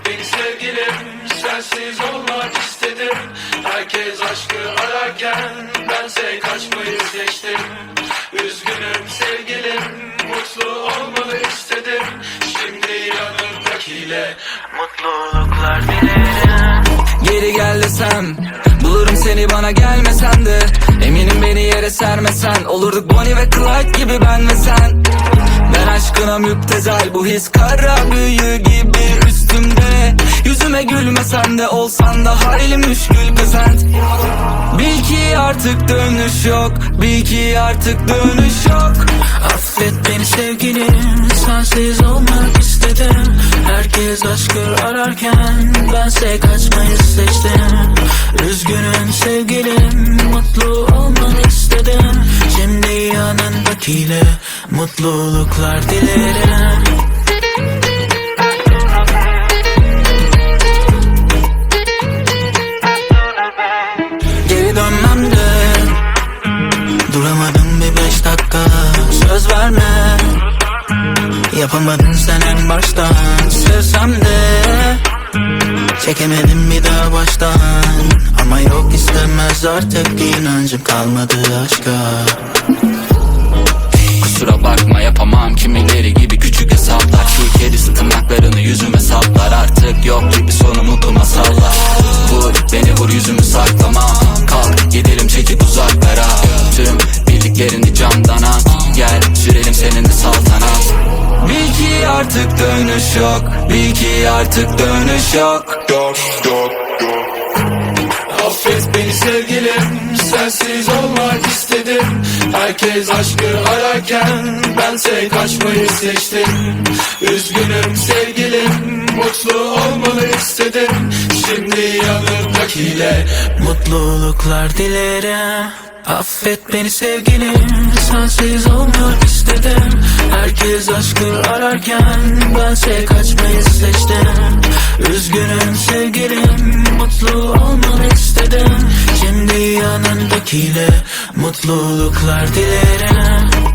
beni sevgilim, sensiz olmak istedim. Herkes aşkı ararken bense kaçmayı seçtim. Üzgünüm sevgilim, mutlu olmanı istedim. Şimdi yanımdakiyle mutluluklar dilerim. Geri gel desem bulurum seni, bana gelmesen de. Eminim beni yere sermesen olurduk Bonnie ve Clyde gibi ben ve sen. Ben aşkına müptezel, bu his kara büyü gibi üstümde. Yüzüme gülmesen de olsan da halim müşkül pezent. Bil ki artık dönüş yok, bil ki artık dönüş yok. Affet beni sevgilim, sensiz olmak istedim. Herkes aşkı ararken bense kaçmayı seçtim. Üzgünüm sevgilim, mutlu olmanı istedim. Şimdi yanındakiyle mutluluklar dilerim. Geri dönmem de duramadım bir 5 dakika. Söz verme, yapamadın sen en baştan. Sevsem de çekemedim bir daha baştan. Ama yok istemez artık, inancım kalmadı aşka. Kusura bakma yapamam kimileri gibi küçük hesaplar. Şu kedisi tırnaklarını yüzüme saplar. Artık yok gibi sonu mutlu masallar. Vur beni vur, yüzümü saklamam. Kalk gidelim çekip uzaklara. Tüm bildiklerini camdan at. Gel sürelim seninle saltanat. Bil ki artık dönüş yok, bil ki artık dönüş yok. Affet beni sevgilim, sensiz olmak istedim. Herkes aşkı ararken bense kaçmayı seçtim. Üzgünüm sevgilim, mutlu olmanı istedim. Şimdi yanımdakiyle Mutluluklar dilerim. Affet beni sevgilim, sensiz olmak istedim. Herkes aşkı ararken bense kaçmayı seçtim. Üzgünüm sevgilim, mutlu olmanı istedim. Şimdi yanındakiyle mutluluklar dilerim.